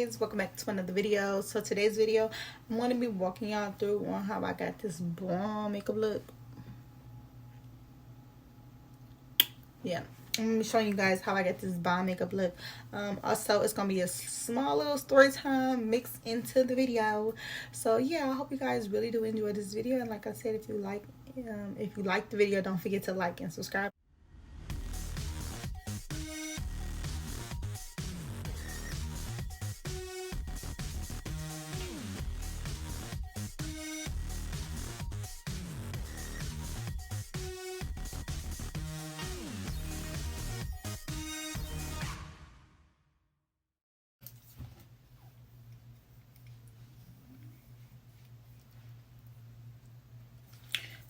guys, welcome back to another video. So today's video, I'm going to be walking y'all through on how I got this bomb makeup look. Yeah, I'm going to be showing you guys how I got this bomb makeup look. Also, it's going to be a small little story time mixed into the video. So yeah, I hope you guys really do enjoy this video. And like I said, if you like the video, don't forget to like and subscribe.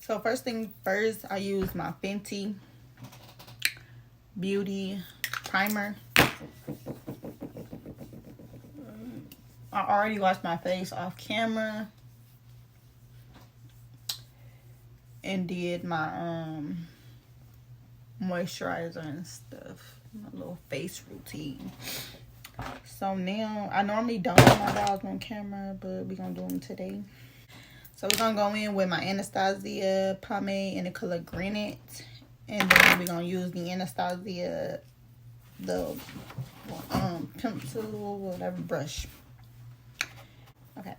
So first thing first, I use my Fenty Beauty Primer. I already washed my face off camera and did my moisturizer and stuff, my little face routine. So now, I normally don't do my brows on camera, but we're gonna do them today. So we're gonna go in with my Anastasia pomade in the color Granite, and then we're gonna use the Anastasia, the pencil or whatever brush. Okay,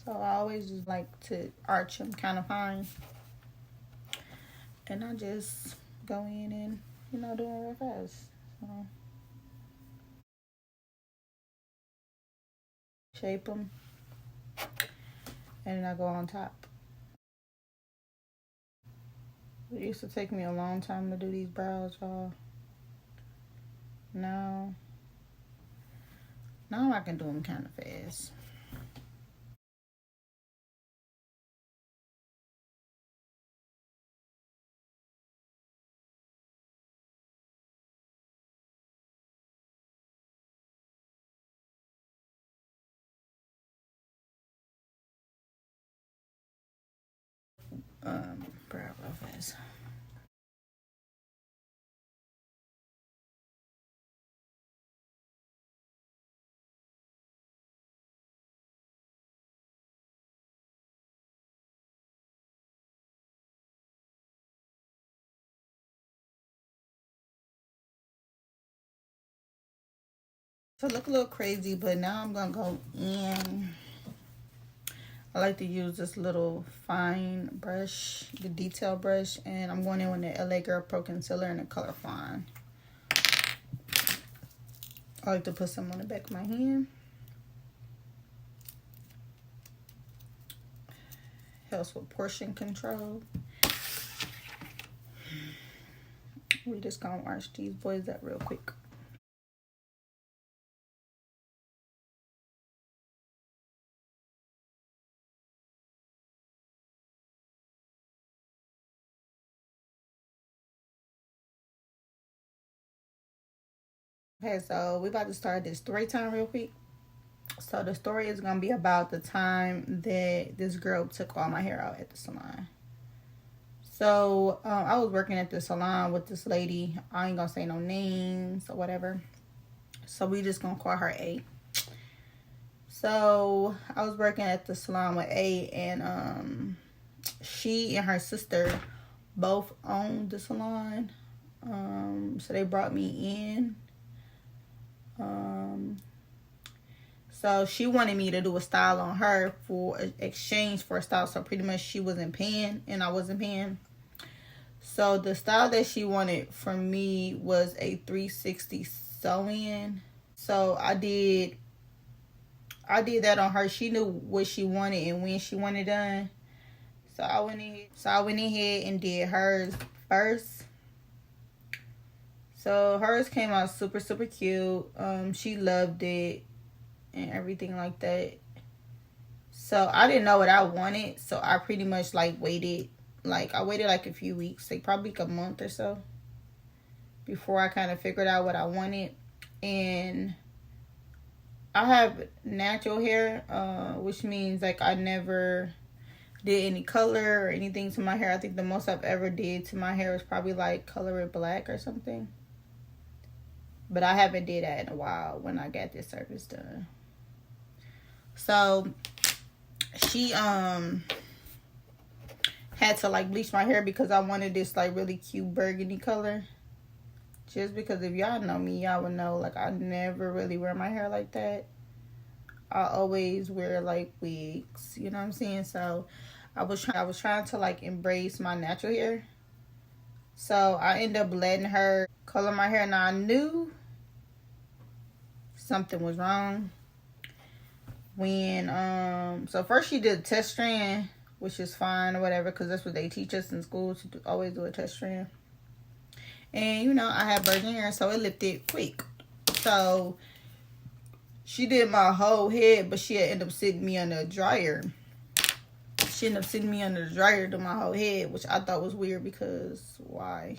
so I always just like to arch them kind of fine, and I just go in and do it real fast. So shape them. And then I go on top. It used to take me a long time to do these brows, y'all. Now I can do them kind of fast. Brow real fast. So look a little crazy, but now I'm gonna go in. I like to use this little fine brush, the detail brush, and I'm going in with the LA Girl Pro Concealer in the color Fine. I like to put some on the back of my hand. Helps with portion control. We just gonna arch these boys up real quick. Okay, so we about to start this story time real quick. So the story is gonna be about the time that this girl took all my hair out at the salon. So I was working at the salon with this lady. I ain't gonna say no names or whatever. So we just gonna call her A. So I was working at the salon with A, and she and her sister both owned the salon. So they brought me in. So she wanted me to do a style on her for exchange for a style. So pretty much she wasn't paying and I wasn't paying. So the style that she wanted from me was a 360 sew-in. So I did that on her. She knew what she wanted and when she wanted done. So I went ahead and did hers first. So hers came out super, super cute. She loved it and everything like that. So I didn't know what I wanted. So I pretty much waited. I waited a few weeks, probably a month or so, before I kind of figured out what I wanted. And I have natural hair, which means I never did any color or anything to my hair. I think the most I've ever did to my hair is probably color it black or something. But I haven't did that in a while when I got this service done. So she had to like bleach my hair because I wanted this like really cute burgundy color. Just because if y'all know me, y'all would know like I never really wear my hair like that. I always wear like wigs, you know what I'm saying? So I was trying to like embrace my natural hair. So I ended up letting her color my hair. Now I knew something was wrong when so first she did a test strand, which is fine or whatever, because that's what they teach us in school, to always do a test strand. And you know, I had virgin hair, so it lifted quick. So she did my whole head, but she ended up sitting me under a dryer. She ended up sitting me under the dryer to my whole head, which I thought was weird because why?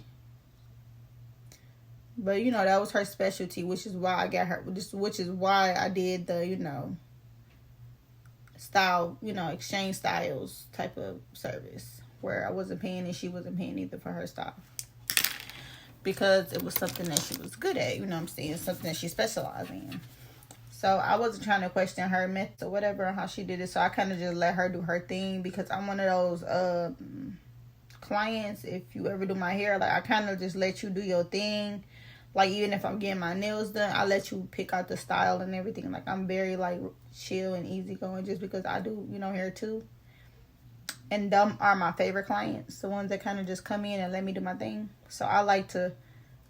But you know, that was her specialty, which is why I got her. Which is why I did the, you know, style, you know, exchange styles type of service where I wasn't paying and she wasn't paying either for her style, because it was something that she was good at, you know what I'm saying, something that she specialized in. So I wasn't trying to question her method or whatever, how she did it. So I kind of just let her do her thing, because I'm one of those clients, if you ever do my hair, like I kind of just let you do your thing. Like even if I'm getting my nails done, I let you pick out the style and everything. Like I'm very like chill and easygoing, just because I do, you know, hair too. And them are my favorite clients, the ones that kind of just come in and let me do my thing. So I like to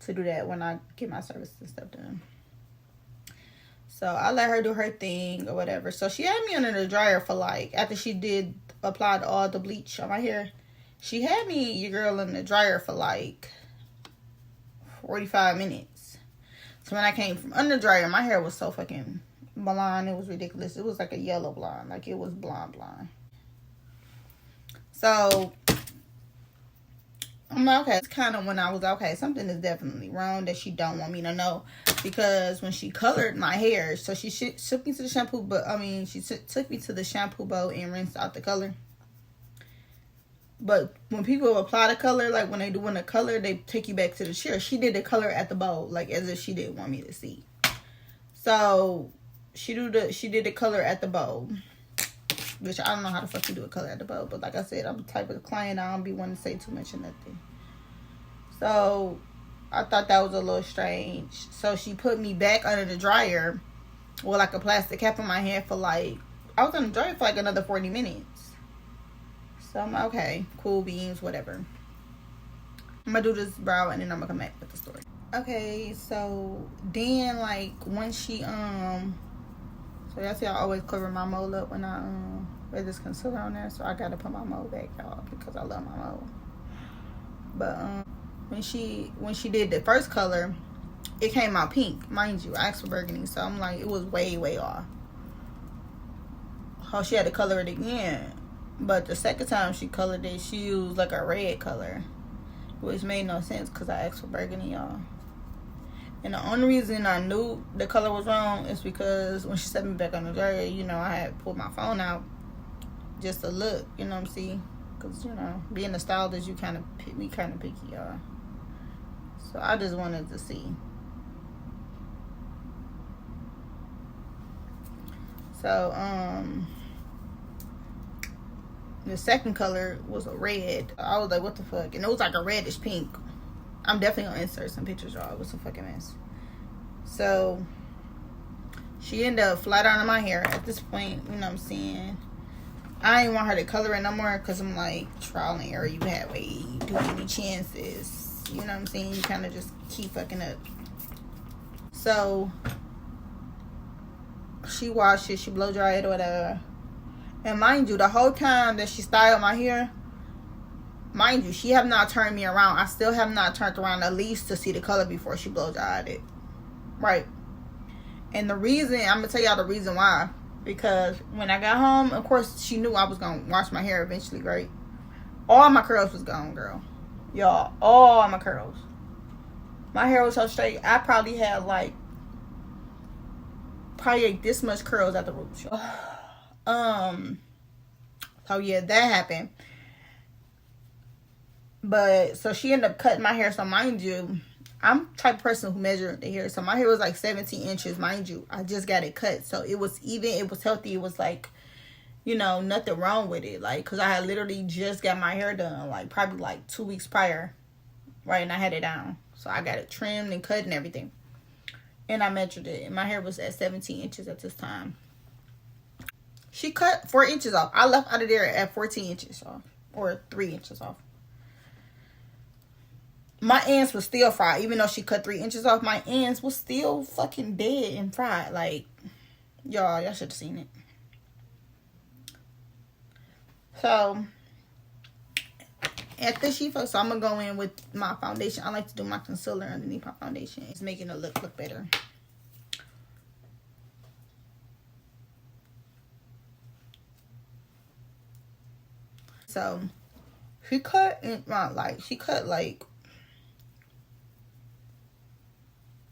do that when I get my services and stuff done. So I let her do her thing or whatever. So she had me under the dryer for like, after she did applied all the bleach on my hair, she had me, your girl, in the dryer for like 45 minutes. So when I came from under the dryer, my hair was so fucking blonde. It was ridiculous. It was like a yellow blonde. Like it was blonde. So I'm like, okay. It's kind of when I was okay, something is definitely wrong that she don't want me to know. Because when she colored my hair, so she took me to the shampoo, but I mean, she took me to the shampoo bowl and rinsed out the color. But when people apply the color, like when they doing the color, they take you back to the chair. She did the color at the bowl, like as if she didn't want me to see. So she did the color at the bowl, which I don't know how the fuck you do a color at the bowl. But like I said, I'm the type of client, I don't be wanting to say too much or nothing. So I thought that was a little strange. So she put me back under the dryer with like a plastic cap on my head for like, I was on the dryer for like another 40 minutes. So I'm like, okay, cool beans, whatever. I'm gonna do this brow and then I'm gonna come back with the story. Okay, so then like once she so y'all see I always cover my mole up when I wear this concealer on there, so I gotta put my mole back, y'all, because I love my mole. But when she did the first color, it came out pink. Mind you, I asked for burgundy, so I'm like, it was way off. How she had to color it again. But the second time she colored it, she used like a red color, which made no sense because I asked for burgundy, y'all. And the only reason I knew the color was wrong is because when she set me back on the dryer, you know, I had pulled my phone out just to look, you know what I'm saying? Because, you know, being a stylist, we kind of picky, y'all. So I just wanted to see. So, the second color was a red. I was like, what the fuck? And it was like a reddish pink. I'm definitely gonna insert some pictures, y'all. It was a fucking mess. So she ended up flat ironing my hair at this point, you know what I'm saying? I didn't want her to color it no more because I'm like, trial and error, you had way too many chances. You know what I'm saying? You kind of just keep fucking up. So she washed it, she blow dried it or whatever. And mind you, the whole time that she styled my hair, mind you, she have not turned me around. I still have not turned around at least to see the color before she blow dried it. Right. And the reason, I'm going to tell y'all the reason why. Because when I got home, of course, she knew I was going to wash my hair eventually, right? All my curls was gone, girl. Y'all, all my curls. My hair was so straight. I probably had like this much curls at the roots. So yeah, that happened. But so she ended up cutting my hair. So mind you, I'm the type of person who measured the hair. So my hair was like 17 inches, mind you. I just got it cut. So it was even, it was healthy. It was like, you know, nothing wrong with it. Like, because I had literally just got my hair done, like, probably like 2 weeks prior. Right, and I had it down. So I got it trimmed and cut and everything. And I measured it. And my hair was at 17 inches at this time. She cut 4 inches off. I left out of there at 14 inches off. Or 3 inches off. My ends was still fried. Even though she cut 3 inches off, my ends was still fucking dead and fried. Like, y'all should have seen it. So, after she fucks, so I'm going to go in with my foundation. I like to do my concealer underneath my foundation. It's making it look better. So, she cut like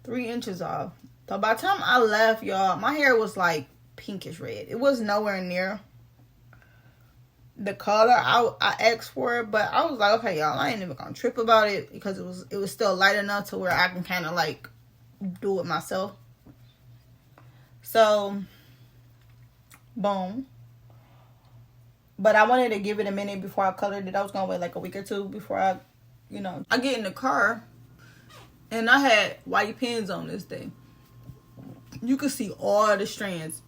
3 inches off. So by the time I left, y'all, my hair was like pinkish red. It was nowhere near the color I asked for it, but I was like, okay, y'all, I ain't even gonna trip about it because it was still light enough to where I can kind of like do it myself. So, boom. But I wanted to give it a minute before I colored it. I was gonna wait like a week or two before I get in the car. And I had white pins on this day. You could see all the strands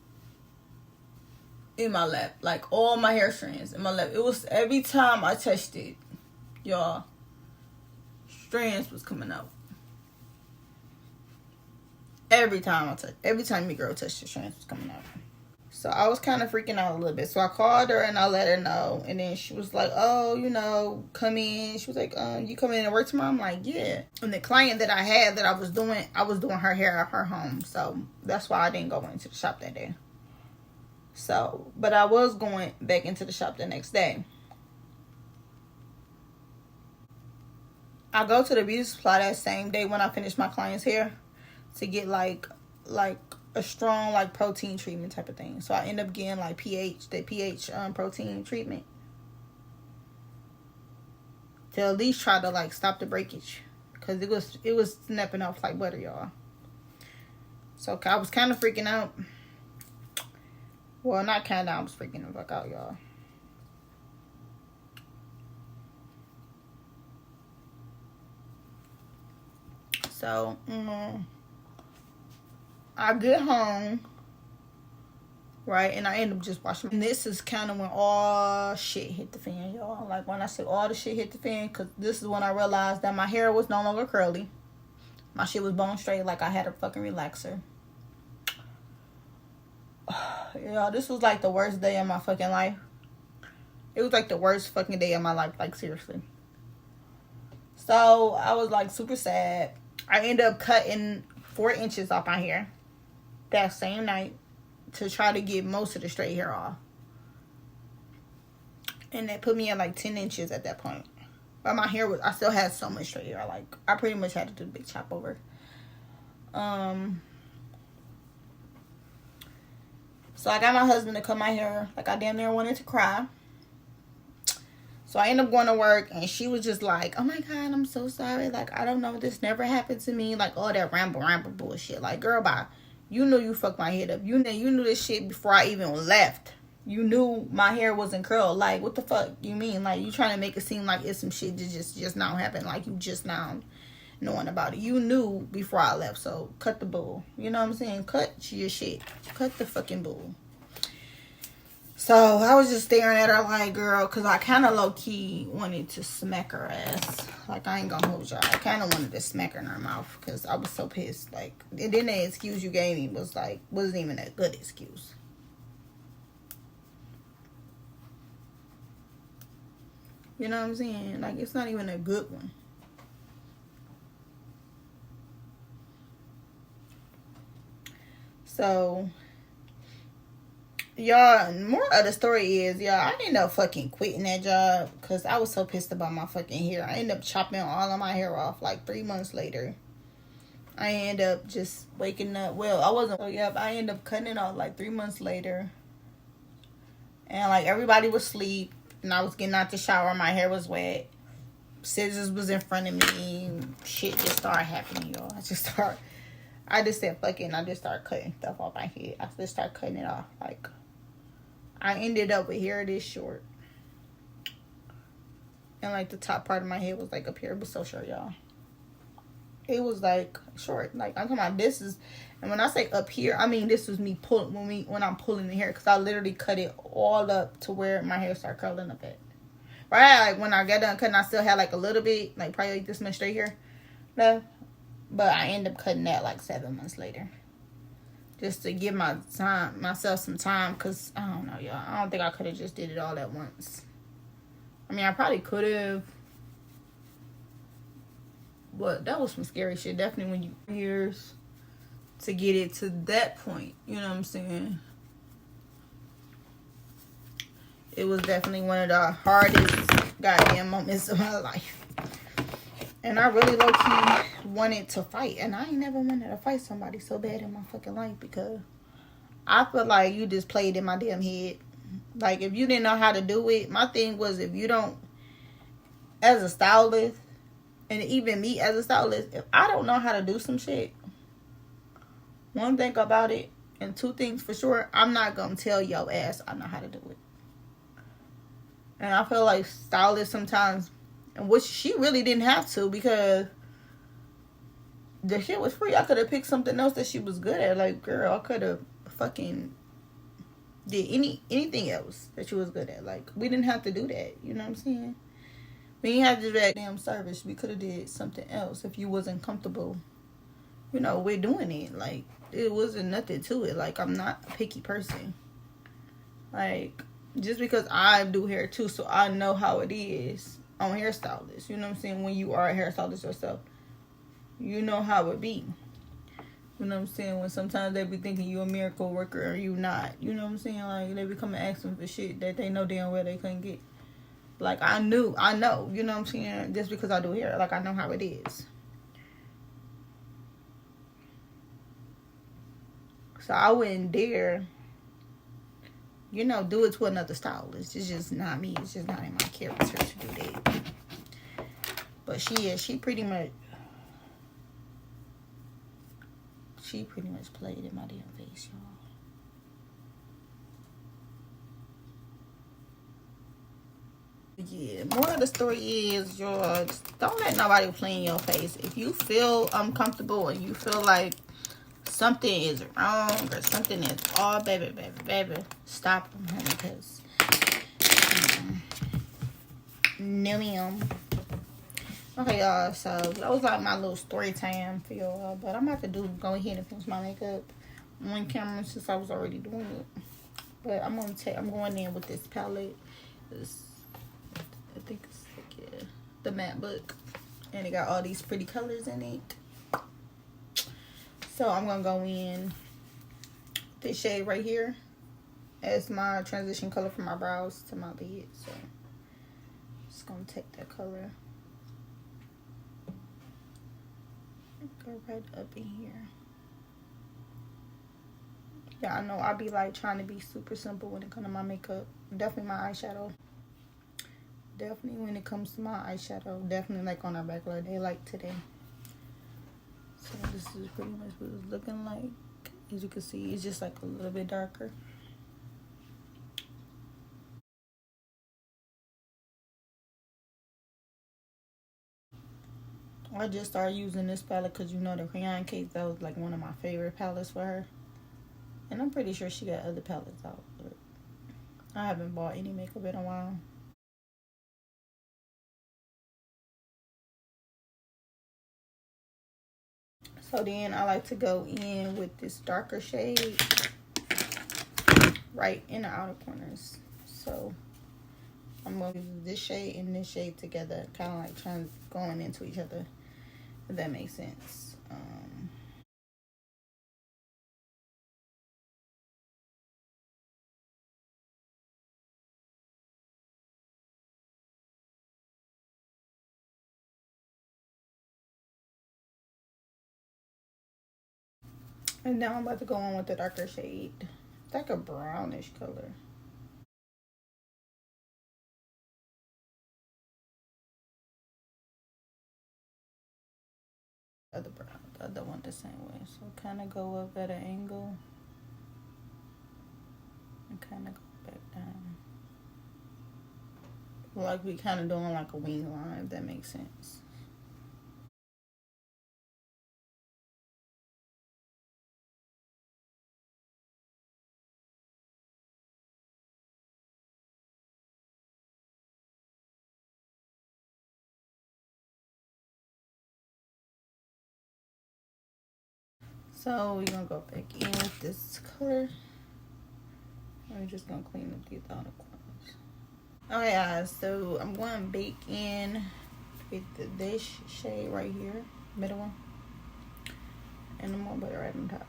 in my lap. Like, all my hair strands in my lap. It was, every time I touched it, y'all, strands was coming out. Every time your girl touched the strands was coming out. So I was kind of freaking out a little bit. So I called her and I let her know. And then she was like, oh, come in. She was like, you come in and work tomorrow? I'm like, yeah. And the client that I had that I was doing her hair at her home. So that's why I didn't go into the shop that day. So, but I was going back into the shop the next day. I go to the beauty supply that same day when I finish my client's hair to get like a strong like protein treatment type of thing. So I end up getting like pH protein treatment to at least try to like stop the breakage, because it was snapping off like butter, y'all. So I was kind of freaking out. Well, not kind of, I was freaking the fuck out, y'all. So I get home, right, and I end up just washing. And this is kind of when all shit hit the fan, y'all. Like, when I say all the shit hit the fan, because this is when I realized that my hair was no longer curly. My shit was bone straight, like I had a fucking relaxer. Y'all, this was like the worst day of my fucking life. It was like the worst fucking day of my life, like, seriously. So I was like super sad. I ended up cutting 4 inches off my hair that same night to try to get most of the straight hair off. And that put me at like 10 inches at that point. But my hair I still had so much straight hair. Like, I pretty much had to do a big chop over. So I got my husband to cut my hair. Like, I damn near wanted to cry. So I ended up going to work, and she was just like, oh my God, I'm so sorry. Like, I don't know, this never happened to me. Like, all that ramble bullshit. Like, girl, bye. You knew you fucked my head up. You knew this shit before I even left. You knew my hair wasn't curled. Like, what the fuck you mean? Like, you trying to make it seem like it's some shit that just now happened. Like, you just now knowing about it. You knew before I left, so cut the bull. You know what I'm saying? Cut your shit. Cut the fucking bull. So I was just staring at her like, girl, because I kind of low-key wanted to smack her ass. Like, I ain't gonna hold y'all. I kind of wanted to smack her in her mouth because I was so pissed. Like, and then the excuse you gave me was like, wasn't even a good excuse. You know what I'm saying? Like, it's not even a good one. So, y'all, more of the story is, y'all, I ended up fucking quitting that job because I was so pissed about my fucking hair. I ended up chopping all of my hair off like 3 months later. I ended up just waking up. Well, I wasn't. So, yep, I ended up cutting it off like 3 months later. And like, everybody was asleep. And I was getting out the shower. My hair was wet. scissors was in front of me. Shit just started happening, y'all. I just said fuck it, and I just started cutting stuff off my head. I just started cutting it off. Like, I ended up with hair this short. And like the top part of my head was like up here. It was so short, y'all. It was like short. Like, I'm talking about this is, and when I say up here, I mean this was me pulling when I'm pulling the hair, because I literally cut it all up to where my hair started curling up at. Right, like when I got done cutting, I still had like a little bit, like probably like this much straight hair left. But I ended up cutting that like 7 months later, just to give myself some time, because I don't know, y'all. I don't think I could have just did it all at once. I mean, I probably could have, but that was some scary shit. Definitely when you years to get it to that point, you know what I'm saying? It was definitely one of the hardest goddamn moments of my life. And I really low-key wanted to fight. And I ain't never wanted to fight somebody so bad in my fucking life, because I feel like you just played in my damn head. Like, if you didn't know how to do it, my thing was, if you don't, as a stylist, and even me as a stylist, if I don't know how to do some shit, one thing about it, and two things for sure, I'm not gonna tell your ass I know how to do it. And I feel like stylists sometimes, and which she really didn't have to, because the shit was free. I could have picked something else that she was good at. Like, girl, I could have fucking did anything else that she was good at. Like, we didn't have to do that. You know what I'm saying? We didn't have to do that damn service. We could have did something else if you wasn't comfortable, you know, with doing it. Like, it wasn't nothing to it. Like, I'm not a picky person. Like, just because I do hair too, so I know how it is on hairstylists. You know what I'm saying? When you are a hairstylist yourself, you know how it be. You know what I'm saying? When sometimes they be thinking you a miracle worker or you not. You know what I'm saying? Like, they be coming asking for shit that they know damn well they couldn't get. Like, I know. You know what I'm saying? Just because I do hair. Like, I know how it is. So I wouldn't dare, you know, do it to another stylist. It's just not me. It's just not in my character to do that. But she pretty much played in my damn face, y'all. Yeah, more of the story is, y'all, don't let nobody play in your face. If you feel uncomfortable and you feel like something is wrong or something is all, baby, stop them, honey, because no, ma'am. Okay, y'all, so that was like my little story time for y'all, but I'm about to go ahead and finish my makeup on camera since I was already doing it. But I'm going in with this palette. I think it's like, yeah, the matte book, and it got all these pretty colors in it. So I'm gonna go in this shade right here as my transition color from my brows to my lid. So just gonna take that color, go right up in here. Yeah, I know I be like trying to be super simple when it comes to my makeup. Definitely my eyeshadow. Definitely when it comes to my eyeshadow. Definitely like on a regular day like today. So this is pretty much what it's looking like. As you can see, it's just like a little bit darker. I just started using this palette because, you know, the crayon case, that was like one of my favorite palettes for her. And I'm pretty sure she got other palettes out, but I haven't bought any makeup in a while. So then I like to go in with this darker shade right in the outer corners. So I'm going to use this shade and this shade together, kind of like going into each other, if that makes sense. And now I'm about to go on with the darker shade. It's like a brownish color. Other brow, the other one the same way. So kind of go up at an angle and kind of go back down. Like we kind of doing like a wing line, if that makes sense. So we're gonna go back in with this color. I'm just gonna clean up these outer corners. Alright guys, so I'm going back in with this shade right here, middle one. And I'm gonna put it right on top.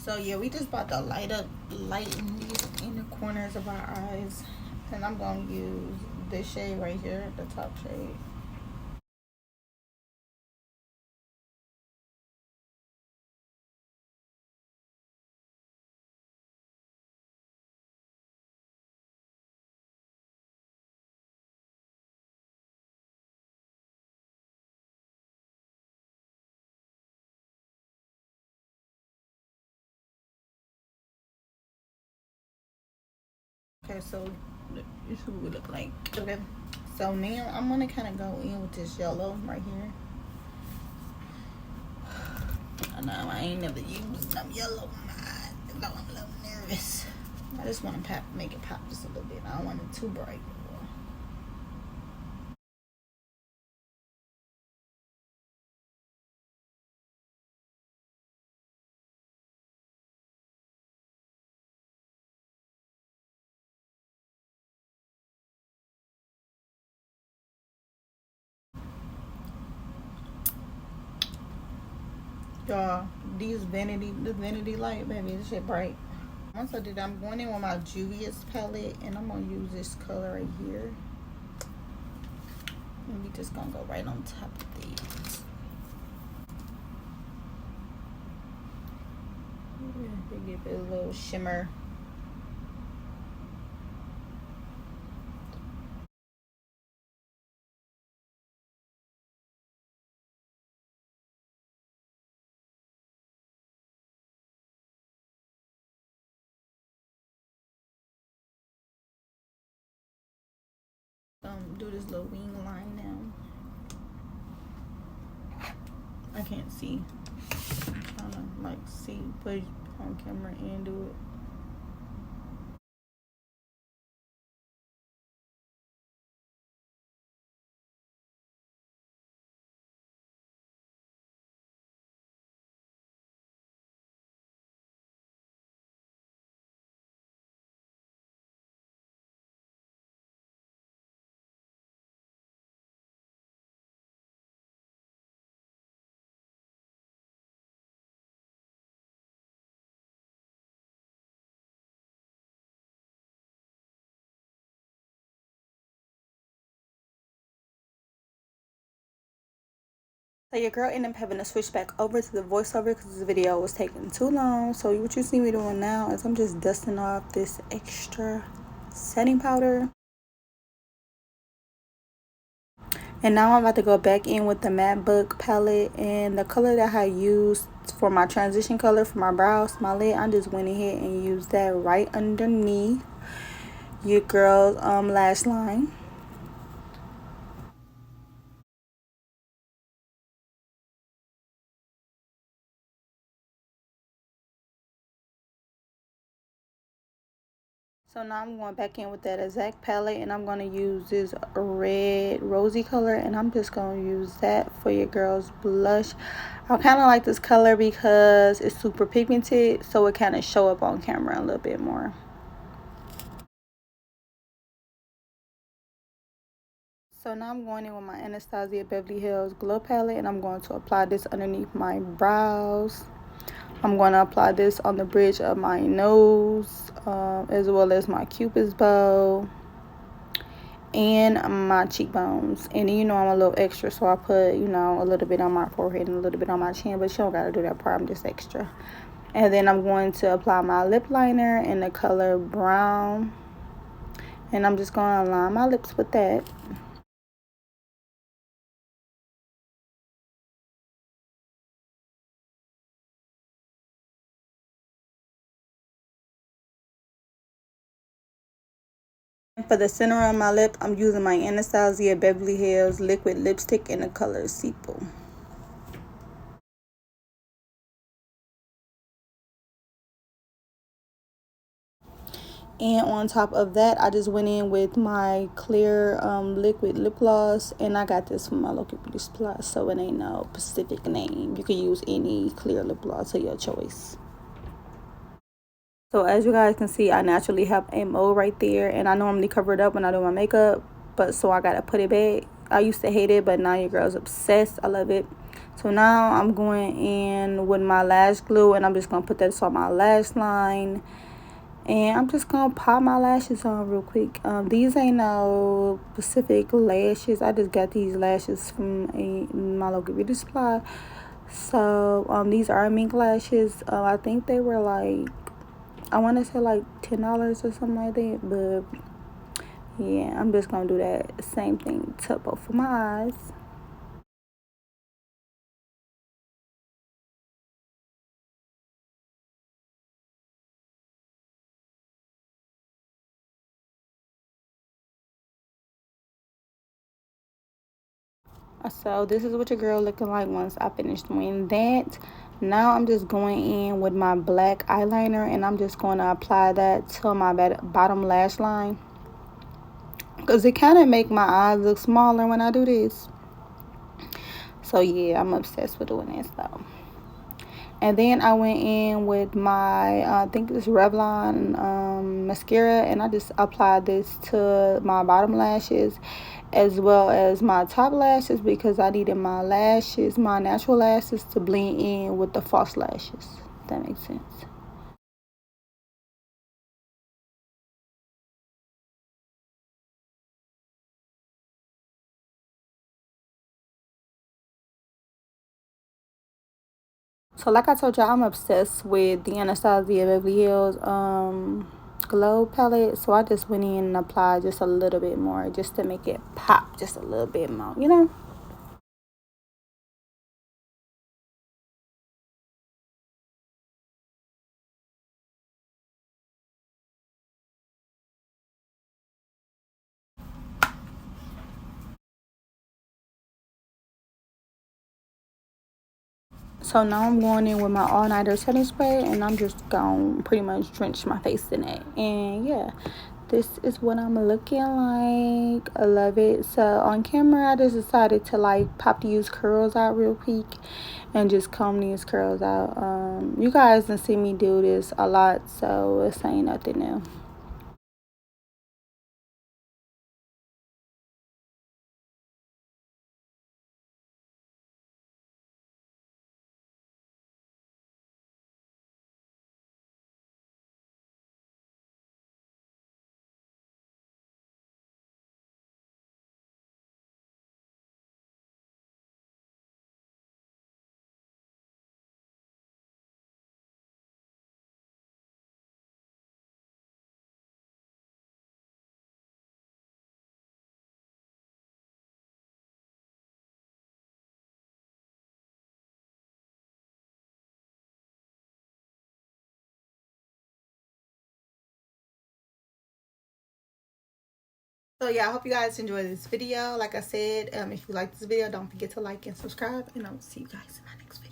So yeah, we just about to lighten these inner corners of our eyes. And I'm gonna use this shade right here, the top shade. Okay, so this is what we look like. Okay, so now I'm gonna kind of go in with this yellow right here. I know I ain't never used some yellow in my eyes, so I'm a little nervous. I just want to make it pop just a little bit. I don't want it too bright. Y'all, this vanity light, baby, this shit bright. Once I did, I'm going in with my Juvia's palette, and I'm gonna use this color right here. And we just gonna go right on top of these. Yeah, give it a little shimmer. Do this little wing line now. I can't see. Trying to like see, put it on camera and do it. So your girl ended up having to switch back over to the voiceover because the video was taking too long. So what you see me doing now is I'm just dusting off this extra setting powder. And now I'm about to go back in with the Matte Book palette, and the color that I used for my transition color for my brows, my lid, I just went ahead and used that right underneath your girl's lash line. So now I'm going back in with that exact palette, and I'm going to use this red rosy color, and I'm just going to use that for your girl's blush. I kind of like this color because it's super pigmented, so it kind of show up on camera a little bit more. So now I'm going in with my Anastasia Beverly Hills Glow Palette, and I'm going to apply this underneath my brows. I'm going to apply this on the bridge of my nose, as well as my cupid's bow and my cheekbones. And then, I'm a little extra, so I put, a little bit on my forehead and a little bit on my chin, but you don't gotta do that part. I'm just extra. And then I'm going to apply my lip liner in the color brown, and I'm just going to line my lips with that. For the center of my lip, I'm using my Anastasia Beverly Hills liquid lipstick in the color Sepal. And on top of that, I just went in with my clear liquid lip gloss, and I got this from my local beauty supply, so it ain't no specific name. You can use any clear lip gloss of your choice. So as you guys can see, I naturally have a mole right there, and I normally cover it up when I do my makeup, but so I gotta put it back. I used to hate it, but now your girl's obsessed. I love it. So now I'm going in with my lash glue, and I'm just gonna put this on my lash line, and I'm just gonna pop my lashes on real quick. These ain't no specific lashes. I just got these lashes from my local beauty supply. So these are mink lashes. I think they were like, I want to say like $10 or something like that, but yeah, I'm just gonna do that same thing to both of my eyes. So this is what your girl looking like once I finished doing that. Now I'm just going in with my black eyeliner, and I'm just going to apply that to my bottom lash line, because it kind of make my eyes look smaller when I do this. So yeah, I'm obsessed with doing this though. And then I went in with my, I think it's Revlon mascara, and I just applied this to my bottom lashes as well as my top lashes, because I needed my lashes, my natural lashes, to blend in with the false lashes. If that makes sense. So like I told y'all, I'm obsessed with the Anastasia Beverly Hills glow palette. So I just went in and applied just a little bit more, just to make it pop just a little bit more. So now I'm going in with my all-nighter setting spray, and I'm just going to pretty much drench my face in it. And yeah, this is what I'm looking like. I love it. So on camera, I just decided to like pop these curls out real quick and just comb these curls out. You guys can see me do this a lot, so it's ain't nothing new. So yeah, I hope you guys enjoyed this video. Like I said, if you like this video, don't forget to like and subscribe, and I will see you guys in my next video.